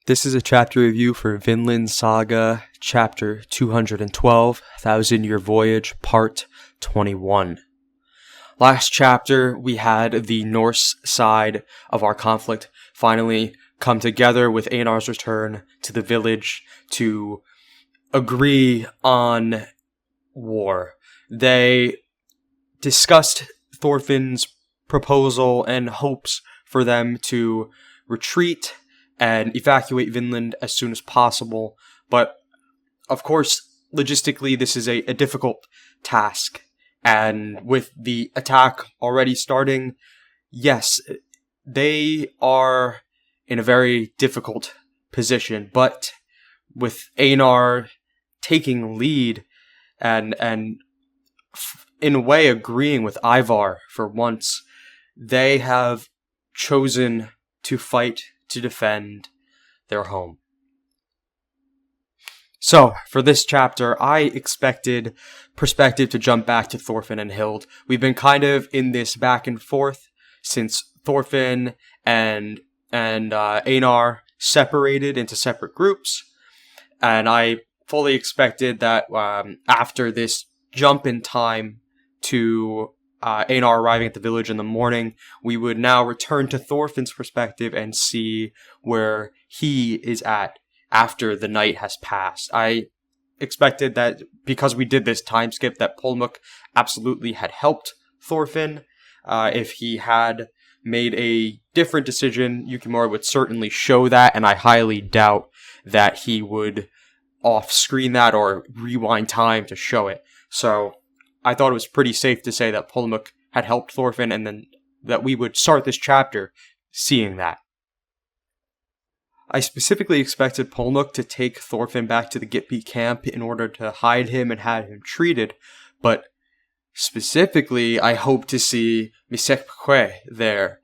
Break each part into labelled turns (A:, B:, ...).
A: This is a chapter review for Vinland Saga, chapter 212, Thousand Year Voyage, part 21. Last chapter, we had the Norse side of our conflict finally come together with Einar's return to the village to agree on war. They discussed Thorfinn's proposal and hopes for them to retreat and evacuate Vinland as soon as possible. But, of course, logistically, this is a difficult task. And with the attack already starting, yes, they are in a very difficult position. But with Einar taking lead and in a way agreeing with Ivar for once, they have chosen to fight to defend their home. So, for this chapter, I expected perspective to jump back to Thorfinn and Hild. We've been kind of in this back and forth since Thorfinn and Einar separated into separate groups, and I fully expected that after this jump in time to Einar arriving at the village in the morning, we would now return to Thorfinn's perspective and see where he is at after the night has passed. I expected that because we did this time skip that Polmuk absolutely had helped Thorfinn. If he had made a different decision, Yukimura would certainly show that, and I highly doubt that he would off-screen that or rewind time to show it. So I thought it was pretty safe to say that Polmuk had helped Thorfinn, and then that we would start this chapter seeing that. I specifically expected Polmuk to take Thorfinn back to the Gitby camp in order to hide him and have him treated, but specifically I hope to see Mqwa there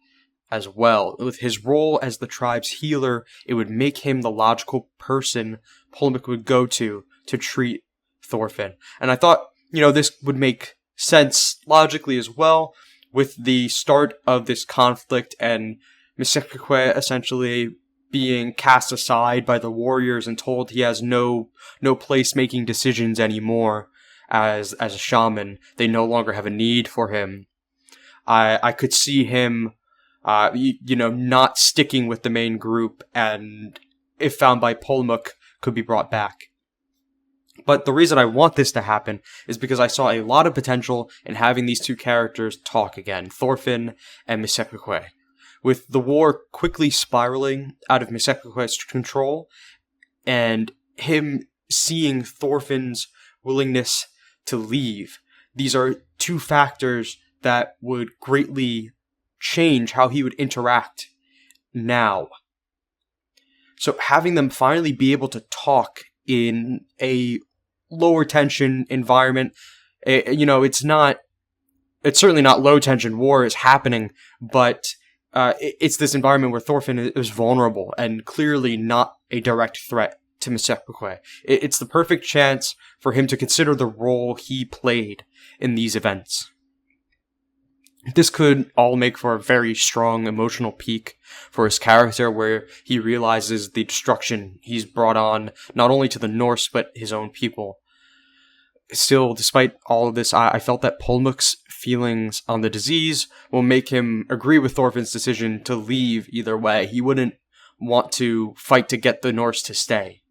A: as well. With his role as the tribe's healer, it would make him the logical person Polmuk would go to treat Thorfinn. And I thought, this would make sense logically as well with the start of this conflict and Mqwa essentially being cast aside by the warriors and told he has no place making decisions anymore as a shaman. They no longer have a need for him. I could see him, not sticking with the main group, and if found by Polmuk, could be brought back. But the reason I want this to happen is because I saw a lot of potential in having these two characters talk again, Thorfinn and Mqwa. With the war quickly spiraling out of Mqwa's control, and him seeing Thorfinn's willingness to leave, these are two factors that would greatly change how he would interact now. So having them finally be able to talk in a lower tension environment, it's certainly not low tension. War is happening, but it's this environment where Thorfinn is vulnerable and clearly not a direct threat to Mqwa. It's the perfect chance for him to consider the role he played in these events. This could all make for a very strong emotional peak for his character, where he realizes the destruction he's brought on, not only to the Norse, but his own people. Still, despite all of this, I felt that Polmuk's feelings on the disease will make him agree with Thorfinn's decision to leave either way. He wouldn't want to fight to get the Norse to stay.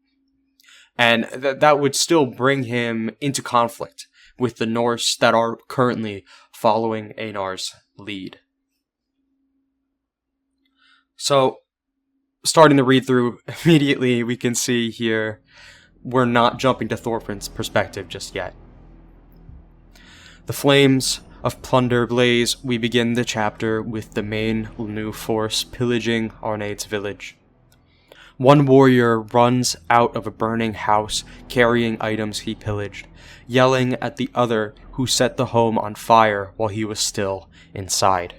A: And that would still bring him into conflict with the Norse that are currently following Einar's lead. So, starting the read-through, immediately we can see here we're not jumping to Thorfinn's perspective just yet. The flames of plunder blaze. We begin the chapter with the main new force pillaging Arnade's village. One warrior runs out of a burning house carrying items he pillaged, yelling at the other who set the home on fire while he was still inside.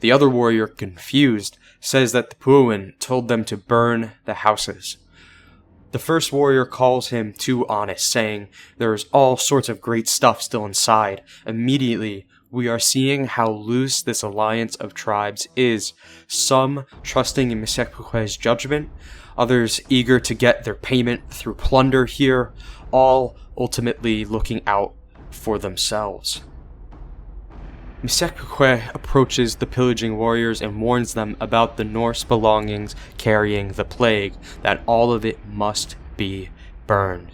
A: The other warrior, confused, says that the Puin told them to burn the houses. The first warrior calls him too honest, saying there is all sorts of great stuff still inside. Immediately, we are seeing how loose this alliance of tribes is, some trusting in Mqwa's judgment, others eager to get their payment through plunder here, all ultimately looking out for themselves. Mqwa approaches the pillaging warriors and warns them about the Norse belongings carrying the plague, that all of it must be burned.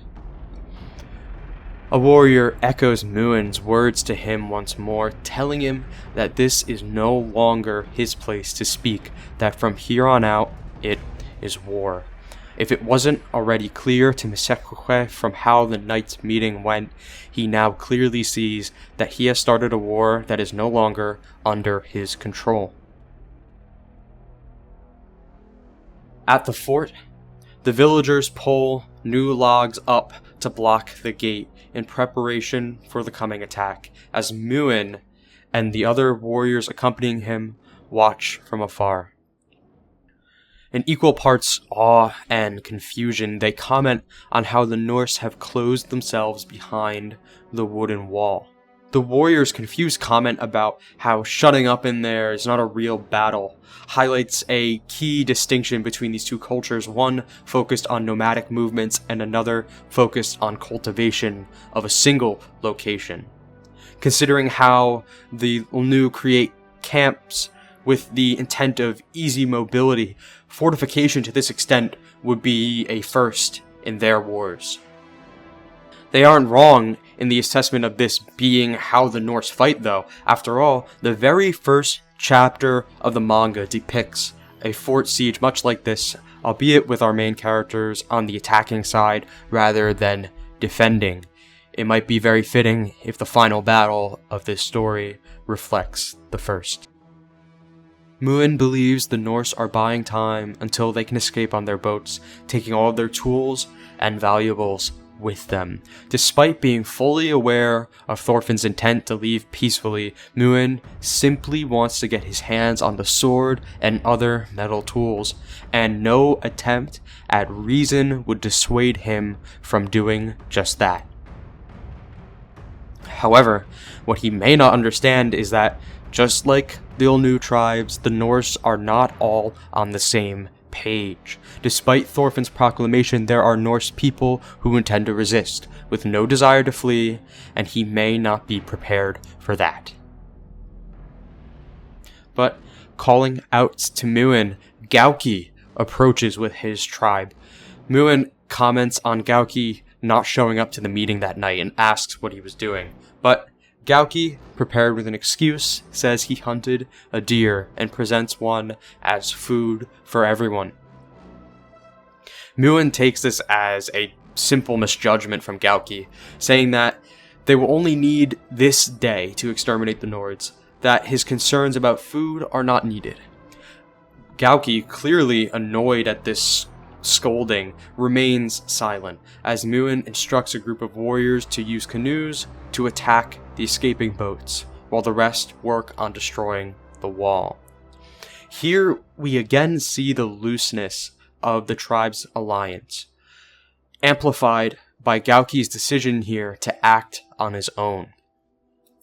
A: A warrior echoes Mqwa's words to him once more, telling him that this is no longer his place to speak, that from here on out, it is war. If it wasn't already clear to Mqwa from how the night's meeting went, he now clearly sees that he has started a war that is no longer under his control. At the fort, the villagers pull new logs up to block the gate in preparation for the coming attack, as Mqwa and the other warriors accompanying him watch from afar. In equal parts awe and confusion, they comment on how the Norse have closed themselves behind the wooden wall. The warriors' confused comment about how shutting up in there is not a real battle highlights a key distinction between these two cultures, one focused on nomadic movements and another focused on cultivation of a single location. Considering how the Ulnu create camps with the intent of easy mobility, fortification to this extent would be a first in their wars. They aren't wrong in the assessment of this being how the Norse fight, though. After all, the very first chapter of the manga depicts a fort siege much like this, albeit with our main characters on the attacking side rather than defending. It might be very fitting if the final battle of this story reflects the first. Mqwa believes the Norse are buying time until they can escape on their boats, taking all of their tools and valuables with them. Despite being fully aware of Thorfinn's intent to leave peacefully, Mqwa simply wants to get his hands on the sword and other metal tools, and no attempt at reason would dissuade him from doing just that. However, what he may not understand is that, just like the Ulnu tribes, the Norse are not all on the same page. Despite Thorfinn's proclamation, there are Norse people who intend to resist, with no desire to flee, and he may not be prepared for that. But calling out to Mqwa, Gawyi approaches with his tribe. Mqwa comments on Gawyi not showing up to the meeting that night and asks what he was doing, but Gawyi, prepared with an excuse, says he hunted a deer and presents one as food for everyone. Mqwa takes this as a simple misjudgment from Gawyi, saying that they will only need this day to exterminate the Nords, that his concerns about food are not needed. Gawyi, clearly annoyed at this scolding, remains silent, as Mqwa instructs a group of warriors to use canoes to attack the escaping boats, while the rest work on destroying the wall. Here we again see the looseness of the tribe's alliance, amplified by Gawyi's decision here to act on his own.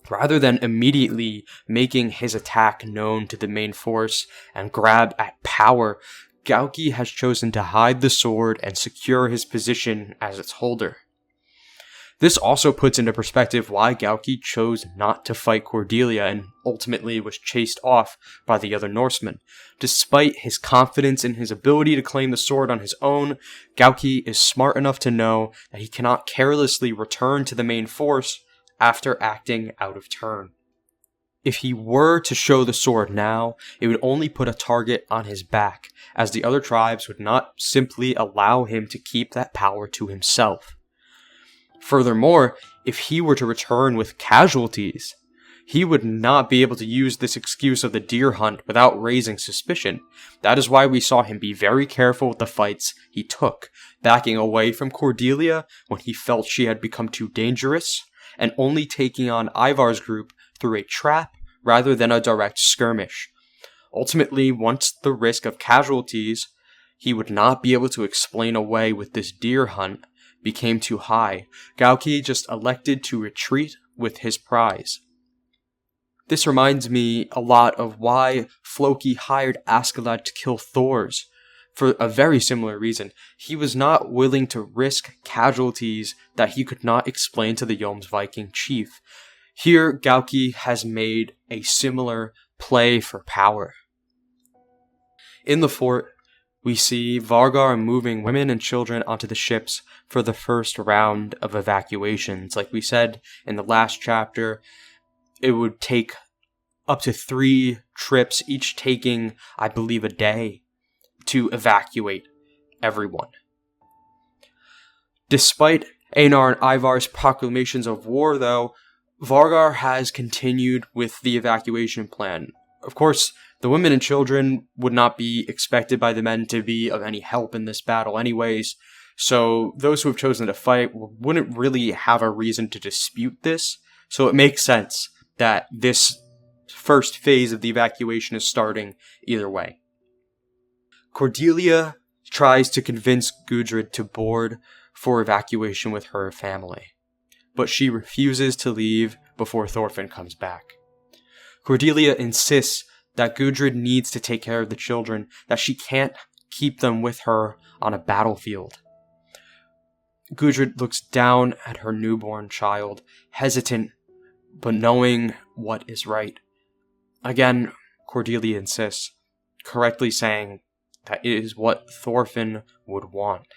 A: Rather than immediately making his attack known to the main force and grab at power, Gawyi has chosen to hide the sword and secure his position as its holder. This also puts into perspective why Gawyi chose not to fight Cordelia and ultimately was chased off by the other Norsemen. Despite his confidence in his ability to claim the sword on his own, Gawyi is smart enough to know that he cannot carelessly return to the main force after acting out of turn. If he were to show the sword now, it would only put a target on his back, as the other tribes would not simply allow him to keep that power to himself. Furthermore, if he were to return with casualties, he would not be able to use this excuse of the deer hunt without raising suspicion. That is why we saw him be very careful with the fights he took, backing away from Cordelia when he felt she had become too dangerous, and only taking on Ivar's group through a trap rather than a direct skirmish. Ultimately, once the risk of casualties he would not be able to explain away with this deer hunt became too high, Gawyi just elected to retreat with his prize. This reminds me a lot of why Floki hired Askeladd to kill Thors, for a very similar reason. He was not willing to risk casualties that he could not explain to the Jomsviking chief. Here, Gawyi has made a similar play for power. In the fort, we see Vargar moving women and children onto the ships for the first round of evacuations. Like we said in the last chapter, it would take up to 3 trips, each taking, I believe, a day to evacuate everyone. Despite Einar and Ivar's proclamations of war, though, Vargar has continued with the evacuation plan. Of course, the women and children would not be expected by the men to be of any help in this battle anyways, so those who have chosen to fight wouldn't really have a reason to dispute this, so it makes sense that this first phase of the evacuation is starting either way. Cordelia tries to convince Gudrid to board for evacuation with her family, but she refuses to leave before Thorfinn comes back. Cordelia insists that Gudrid needs to take care of the children, that she can't keep them with her on a battlefield. Gudrid looks down at her newborn child, hesitant, but knowing what is right. Again, Cordelia insists, correctly saying that it is what Thorfinn would want.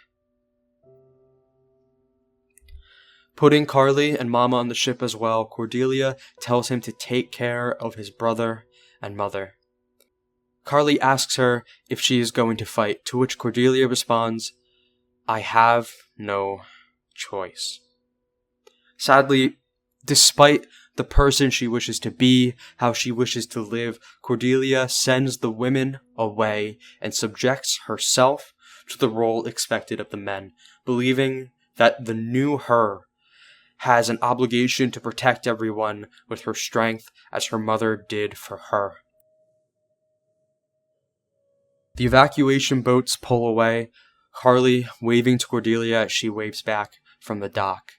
A: Putting Karli and Mama on the ship as well, Cordelia tells him to take care of his brother and mother. Karli asks her if she is going to fight, to which Cordelia responds, "I have no choice." Sadly, despite the person she wishes to be, how she wishes to live, Cordelia sends the women away and subjects herself to the role expected of the men, believing that the new her has an obligation to protect everyone with her strength as her mother did for her. The evacuation boats pull away, Karli waving to Cordelia as she waves back from the dock.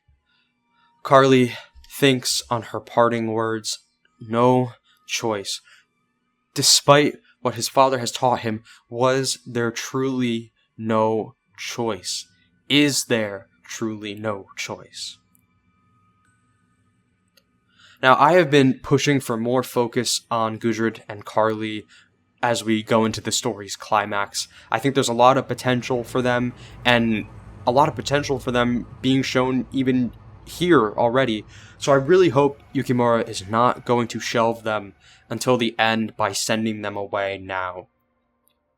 A: Karli thinks on her parting words, no choice. Despite what his father has taught him, was there truly no choice? Is there truly no choice? Now, I have been pushing for more focus on Gudrid and Karli as we go into the story's climax. I think there's a lot of potential for them, and a lot of potential for them being shown even here already. So I really hope Yukimura is not going to shelve them until the end by sending them away now.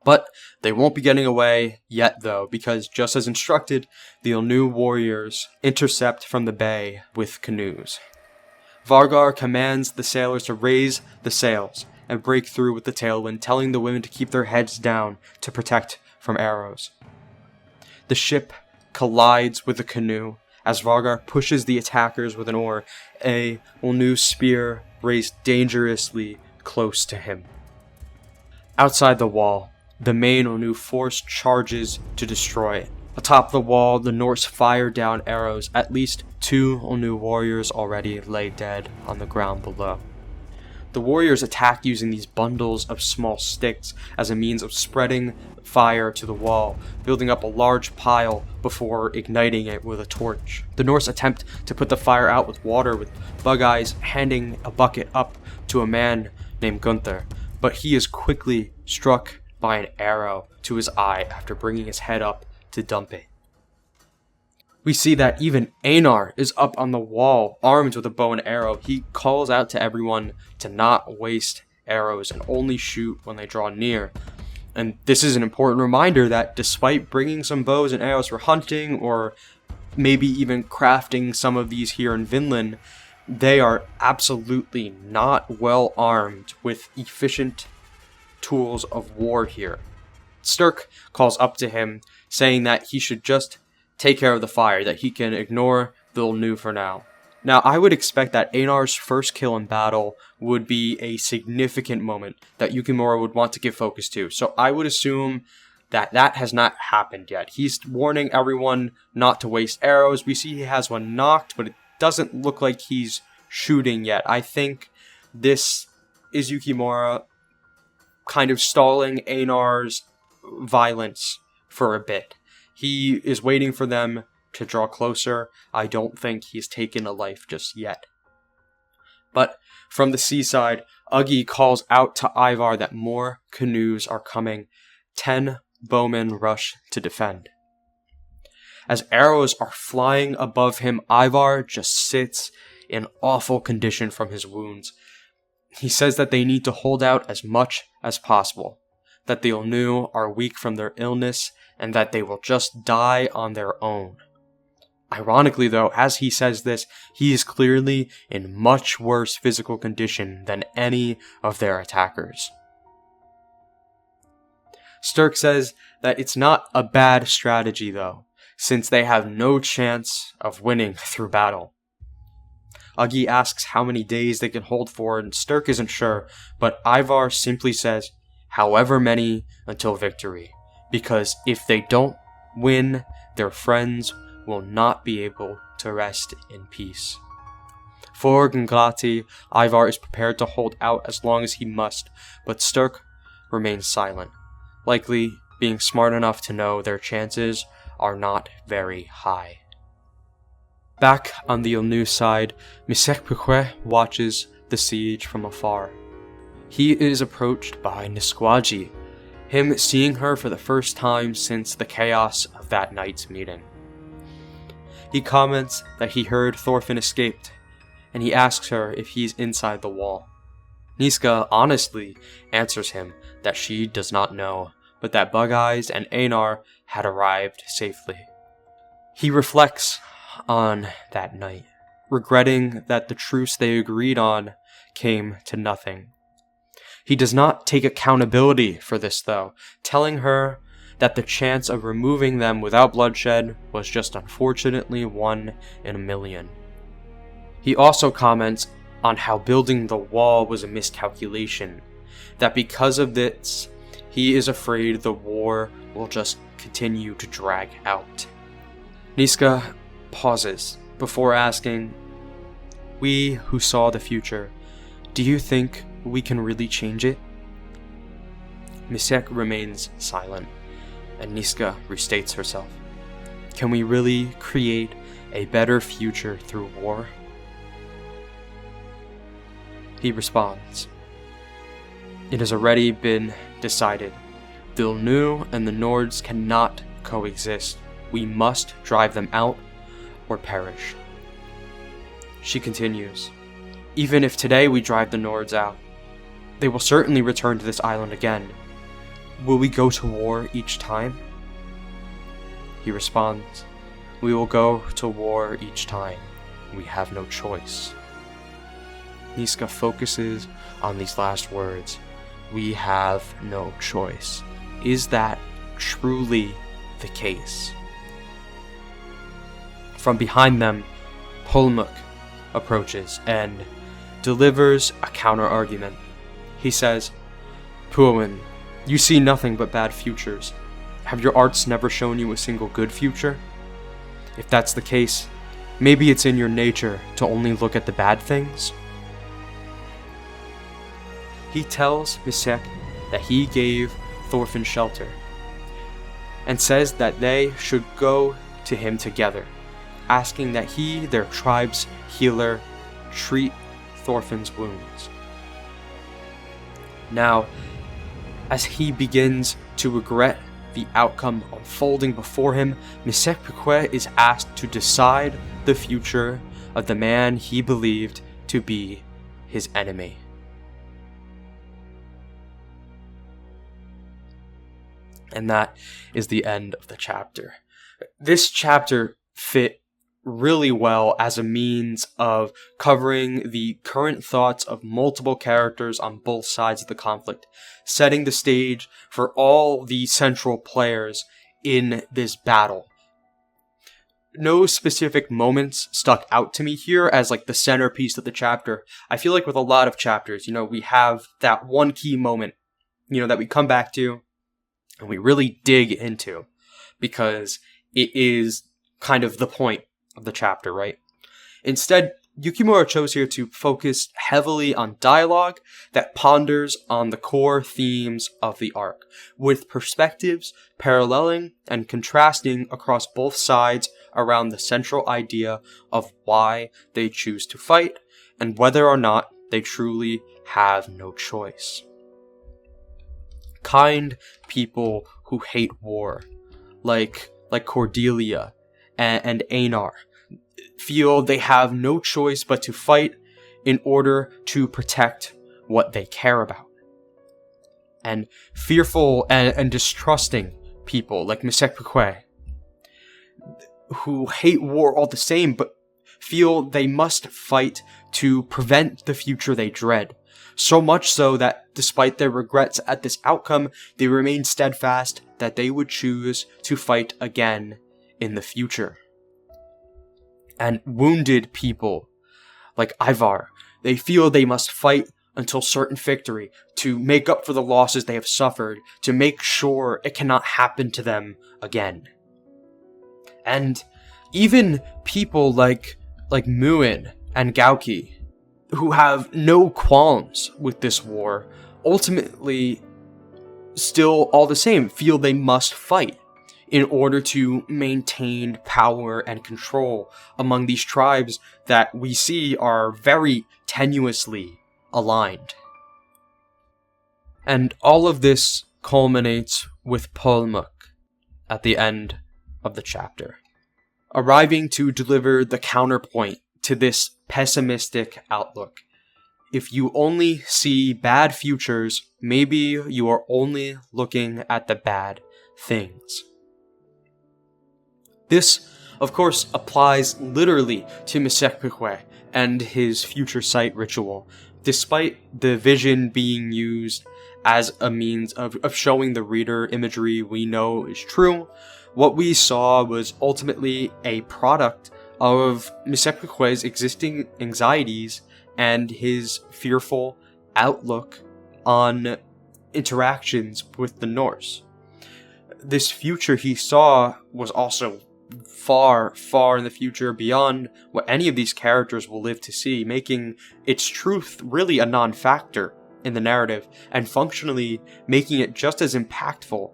A: But they won't be getting away yet though, because just as instructed, the new warriors intercept from the bay with canoes. Vargar commands the sailors to raise the sails and break through with the tailwind, telling the women to keep their heads down to protect from arrows. The ship collides with the canoe as Vargar pushes the attackers with an oar, a Olnu spear raised dangerously close to him. Outside the wall, the main Olnu force charges to destroy it. Atop the wall, the Norse fire down arrows. At least 2 Olnu warriors already lay dead on the ground below. The warriors attack using these bundles of small sticks as a means of spreading fire to the wall, building up a large pile before igniting it with a torch. The Norse attempt to put the fire out with water, with Bug Eyes handing a bucket up to a man named Gunther, but he is quickly struck by an arrow to his eye after bringing his head up to dump it. We see that even Einar is up on the wall, armed with a bow and arrow. He calls out to everyone to not waste arrows and only shoot when they draw near. And this is an important reminder that despite bringing some bows and arrows for hunting, or maybe even crafting some of these here in Vinland, they are absolutely not well armed with efficient tools of war here. Sturk calls up to him, saying that he should just take care of the fire, that he can ignore the Olnu for now. Now, I would expect that Einar's first kill in battle would be a significant moment that Yukimura would want to give focus to, so I would assume that that has not happened yet. He's warning everyone not to waste arrows. We see he has one knocked, but it doesn't look like he's shooting yet. I think this is Yukimura kind of stalling Einar's violence for a bit. He is waiting for them to draw closer. I don't think he's taken a life just yet. But from the seaside, Uggi calls out to Ivar that more canoes are coming. 10 bowmen rush to defend. As arrows are flying above him, Ivar just sits in awful condition from his wounds. He says that they need to hold out as much as possible, that the Onu are weak from their illness, and that they will just die on their own. Ironically, though, as he says this, he is clearly in much worse physical condition than any of their attackers. Sturk says that it's not a bad strategy, though, since they have no chance of winning through battle. Uggi asks how many days they can hold for, and Sturk isn't sure, but Ivar simply says, however many until victory, because if they don't win, their friends will not be able to rest in peace. For Gnglati, Ivar is prepared to hold out as long as he must, but Sturk remains silent, likely being smart enough to know their chances are not very high. Back on the Onu side, Mqwa watches the siege from afar. He is approached by Nisquaji, him seeing her for the first time since the chaos of that night's meeting. He comments that he heard Thorfinn escaped, and he asks her if he's inside the wall. Niska honestly answers him that she does not know, but that Bug-Eyes and Einar had arrived safely. He reflects on that night, regretting that the truce they agreed on came to nothing. He does not take accountability for this, though, telling her that the chance of removing them without bloodshed was just unfortunately 1 in a million. He also comments on how building the wall was a miscalculation, that because of this, he is afraid the war will just continue to drag out. Niska pauses before asking, "We who saw the future, do you think we can really change it?" Mqwa remains silent, and Niska restates herself. "Can we really create a better future through war?" He responds, "It has already been decided. The Onu and the Nords cannot coexist. We must drive them out or perish." She continues, "Even if today we drive the Nords out, they will certainly return to this island again. Will we go to war each time?" He responds, "We will go to war each time. We have no choice." Niska focuses on these last words. We have no choice. Is that truly the case? From behind them, Polmuk approaches and delivers a counter-argument. He says, "Puawin, you see nothing but bad futures. Have your arts never shown you a single good future? If that's the case, maybe it's in your nature to only look at the bad things?" He tells Mqwa that he gave Thorfinn shelter, and says that they should go to him together, asking that he, their tribe's healer, treat Thorfinn's wounds. Now, as he begins to regret the outcome unfolding before him, Mqwa is asked to decide the future of the man he believed to be his enemy. And that is the end of the chapter. This chapter fit really well as a means of covering the current thoughts of multiple characters on both sides of the conflict, setting the stage for all the central players in this battle. No specific moments stuck out to me here as like the centerpiece of the chapter. I feel like with a lot of chapters, we have that one key moment, that we come back to and we really dig into because it is kind of the point of the chapter, right? Instead, Yukimura chose here to focus heavily on dialogue that ponders on the core themes of the arc, with perspectives paralleling and contrasting across both sides around the central idea of why they choose to fight and whether or not they truly have no choice. Kind people who hate war, like Cordelia and Einar, feel they have no choice but to fight in order to protect what they care about. And fearful and distrusting people like Mqwa, who hate war all the same but feel they must fight to prevent the future they dread. So much so that despite their regrets at this outcome, they remain steadfast that they would choose to fight again in the future. And wounded people, like Ivar, they feel they must fight until certain victory to make up for the losses they have suffered, to make sure it cannot happen to them again. And even people like Mqwa and Gawyi, who have no qualms with this war, ultimately still all the same feel they must fight in order to maintain power and control among these tribes that we see are very tenuously aligned. And all of this culminates with Polmuk at the end of the chapter, arriving to deliver the counterpoint to this pessimistic outlook. If you only see bad futures, maybe you are only looking at the bad things. This, of course, applies literally to Mqwa and his future sight ritual, despite the vision being used as a means of showing the reader imagery we know is true. What we saw was ultimately a product of Mqwa's existing anxieties and his fearful outlook on interactions with the Norse. This future he saw was also far, far in the future beyond what any of these characters will live to see, making its truth really a non-factor in the narrative, and functionally making it just as impactful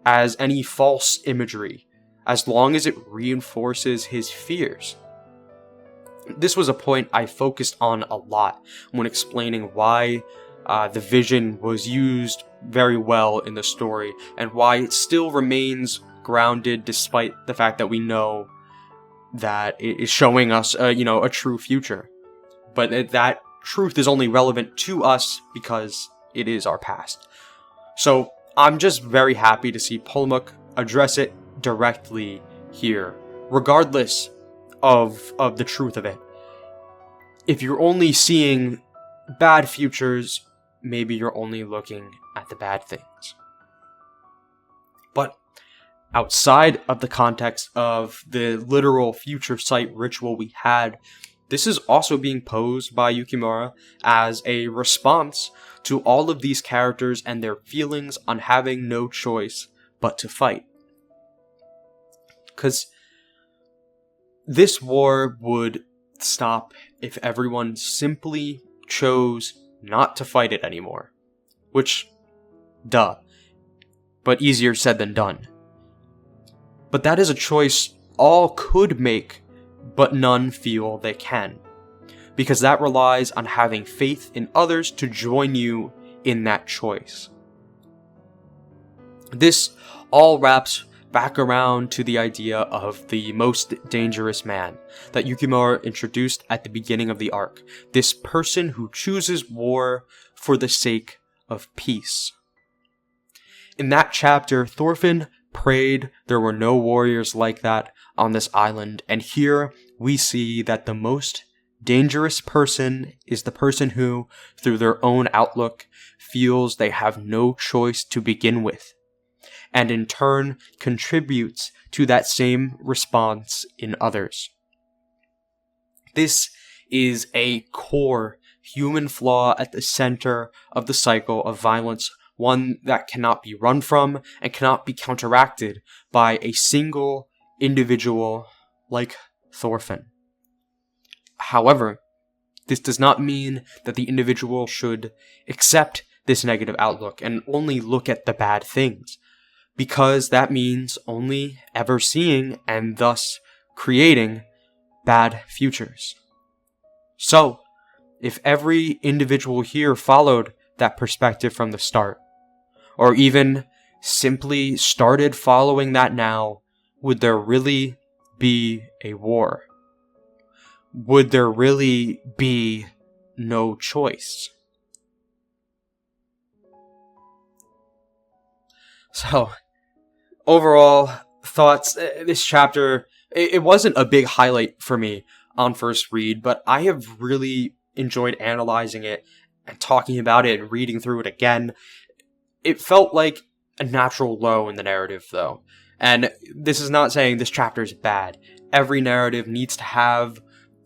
A: as any false imagery, as long as it reinforces his fears. This was a point I focused on a lot when explaining why the vision was used very well in the story, and why it still remains grounded despite the fact that we know that it is showing us a true future. But that truth is only relevant to us because it is our past. So I'm just very happy to see Polmuk address it directly here, regardless of the truth of it. If you're only seeing bad futures, maybe you're only looking at the bad things. But outside of the context of the literal future sight ritual we had, this is also being posed by Yukimura as a response to all of these characters and their feelings on having no choice but to fight. Because this war would stop if everyone simply chose not to fight it anymore. Which, duh, but easier said than done. But that is a choice all could make, but none feel they can. Because that relies on having faith in others to join you in that choice. This all wraps back around to the idea of the most dangerous man that Yukimura introduced at the beginning of the arc. This person who chooses war for the sake of peace. In that chapter, Thorfinn prayed there were no warriors like that on this island, and here we see that the most dangerous person is the person who, through their own outlook, feels they have no choice to begin with, and in turn contributes to that same response in others. This is a core human flaw at the center of the cycle of violence, one that cannot be run from and cannot be counteracted by a single individual like Thorfinn. However, this does not mean that the individual should accept this negative outlook and only look at the bad things, because that means only ever seeing and thus creating bad futures. So, if every individual here followed that perspective from the start, or even simply started following that now, would there really be a war? Would there really be no choice? So, overall thoughts, this chapter, it wasn't a big highlight for me on first read, but I have really enjoyed analyzing it and talking about it and reading through it again. It felt like a natural low in the narrative, though. And this is not saying this chapter is bad. Every narrative needs to have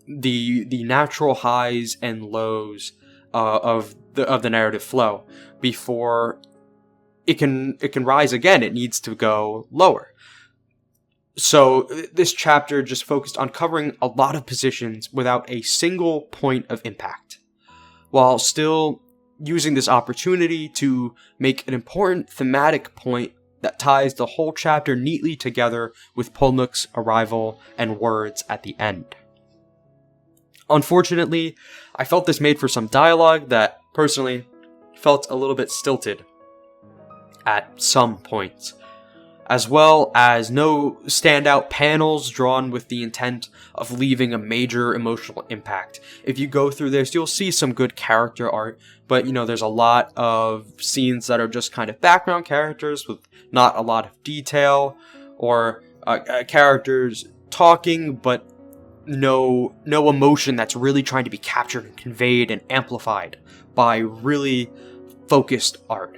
A: the natural highs and lows of the narrative flow before it can rise again. It needs to go lower. So this chapter just focused on covering a lot of positions without a single point of impact, while still using this opportunity to make an important thematic point that ties the whole chapter neatly together with Polmuk's arrival and words at the end. Unfortunately, I felt this made for some dialogue that, personally, felt a little bit stilted at some points, as well as no standout panels drawn with the intent of leaving a major emotional impact. If you go through this, you'll see some good character art, but there's a lot of scenes that are just kind of background characters with not a lot of detail, or characters talking but no emotion that's really trying to be captured and conveyed and amplified by really focused art.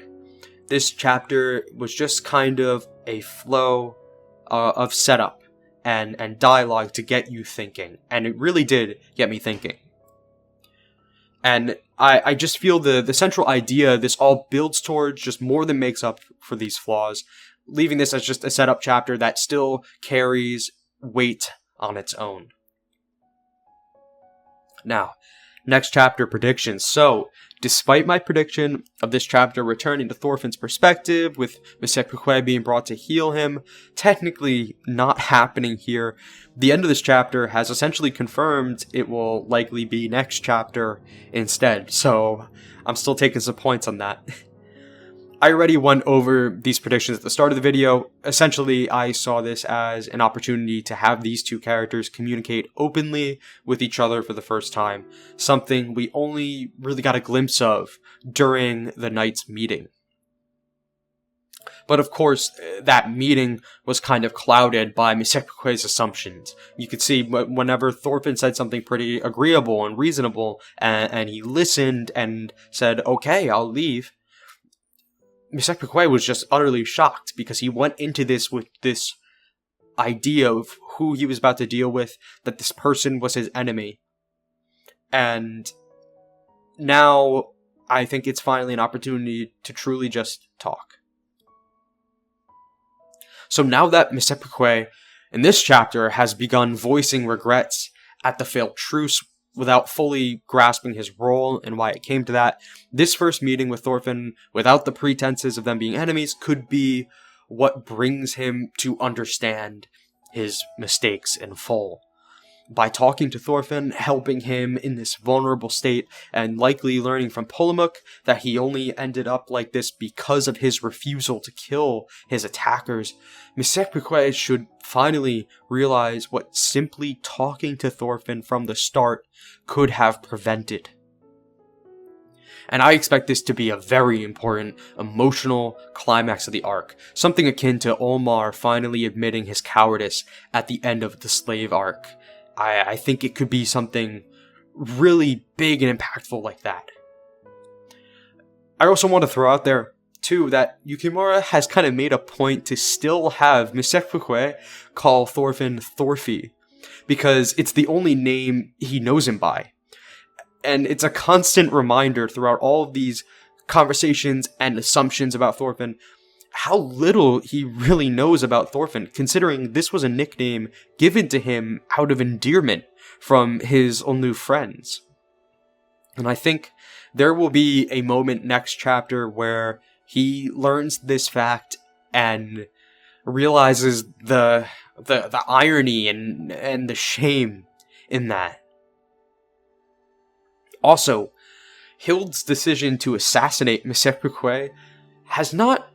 A: This chapter was just kind of a flow of setup and dialogue to get you thinking, and it really did get me thinking. And I just feel the central idea this all builds towards just more than makes up for these flaws, leaving this as just a setup chapter that still carries weight on its own. Now, next chapter, predictions. So, despite my prediction of this chapter returning to Thorfinn's perspective, with Mqwa being brought to heal him, technically not happening here, the end of this chapter has essentially confirmed it will likely be next chapter instead, so I'm still taking some points on that. I already went over these predictions at the start of the video. Essentially, I saw this as an opportunity to have these two characters communicate openly with each other for the first time, something we only really got a glimpse of during the night's meeting. But of course, that meeting was kind of clouded by Mqwa's assumptions. You could see whenever Thorfinn said something pretty agreeable and reasonable, and he listened and said, "Okay, I'll leave," Mqwa was just utterly shocked, because he went into this with this idea of who he was about to deal with, that this person was his enemy. And now I think it's finally an opportunity to truly just talk. So now that Mqwa in this chapter has begun voicing regrets at the failed truce without fully grasping his role and why it came to that, this first meeting with Thorfinn, without the pretenses of them being enemies, could be what brings him to understand his mistakes in full. By talking to Thorfinn, helping him in this vulnerable state, and likely learning from Polmuk that he only ended up like this because of his refusal to kill his attackers, Mqwa should finally realize what simply talking to Thorfinn from the start could have prevented. And I expect this to be a very important emotional climax of the arc, something akin to Olmar finally admitting his cowardice at the end of the slave arc. I think it could be something really big and impactful like that. I also want to throw out there, too, that Yukimura has kind of made a point to still have Mqwa call Thorfinn Thorfy, because it's the only name he knows him by. And it's a constant reminder throughout all of these conversations and assumptions about Thorfinn, how little he really knows about Thorfinn, considering this was a nickname given to him out of endearment from his new friends. And I think there will be a moment next chapter where he learns this fact and realizes the irony and the shame in that. Also, Hild's decision to assassinate Mqwa has not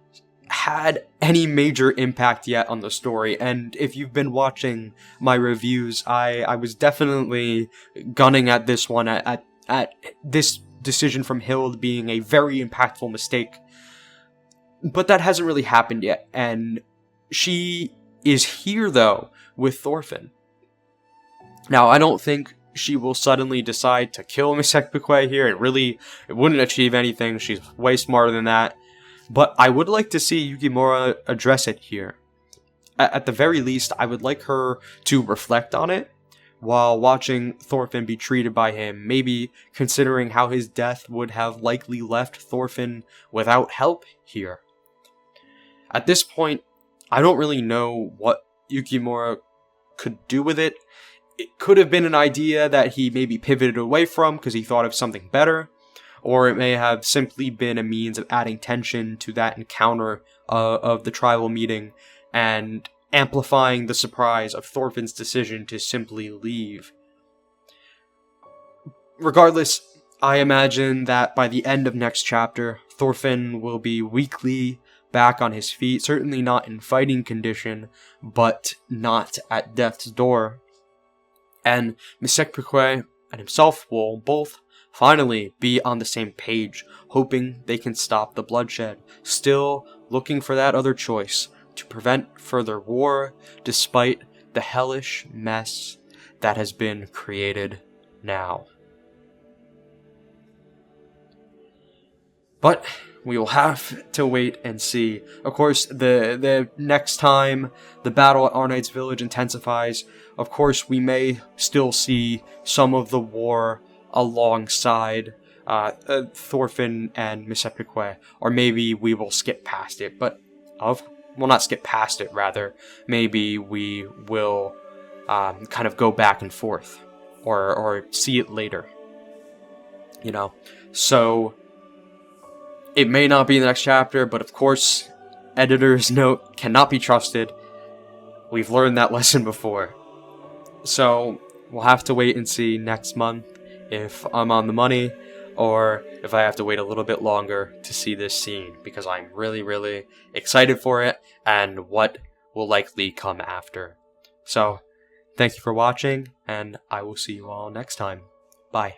A: had any major impact yet on the story, and if you've been watching my reviews, I was definitely gunning at this one, at this decision from Hild being a very impactful mistake. But that hasn't really happened yet, and she is here, though, with Thorfinn. Now, I don't think she will suddenly decide to kill Mqwa here. It wouldn't achieve anything. She's way smarter than that. But I would like to see Yukimura address it here. At the very least, I would like her to reflect on it while watching Thorfinn be treated by him, maybe considering how his death would have likely left Thorfinn without help here. At this point, I don't really know what Yukimura could do with it. It could have been an idea that he maybe pivoted away from because he thought of something better, or it may have simply been a means of adding tension to that encounter of the tribal meeting and amplifying the surprise of Thorfinn's decision to simply leave. Regardless, I imagine that by the end of next chapter, Thorfinn will be weakly back on his feet, certainly not in fighting condition, but not at death's door. And Mqwa and himself will both finally be on the same page, hoping they can stop the bloodshed, still looking for that other choice to prevent further war, despite the hellish mess that has been created now. But we will have to wait and see. Of course, the next time the battle at Arnite's village intensifies, of course, we may still see some of the war alongside Thorfinn and Mqwa, or maybe we will skip past it. But not skip past it, rather. Maybe we will kind of go back and forth, or see it later. So it may not be in the next chapter, but of course, editor's note cannot be trusted. We've learned that lesson before. So we'll have to wait and see next month if I'm on the money, or if I have to wait a little bit longer to see this scene, because I'm really, really excited for it, and what will likely come after. So, thank you for watching, and I will see you all next time. Bye.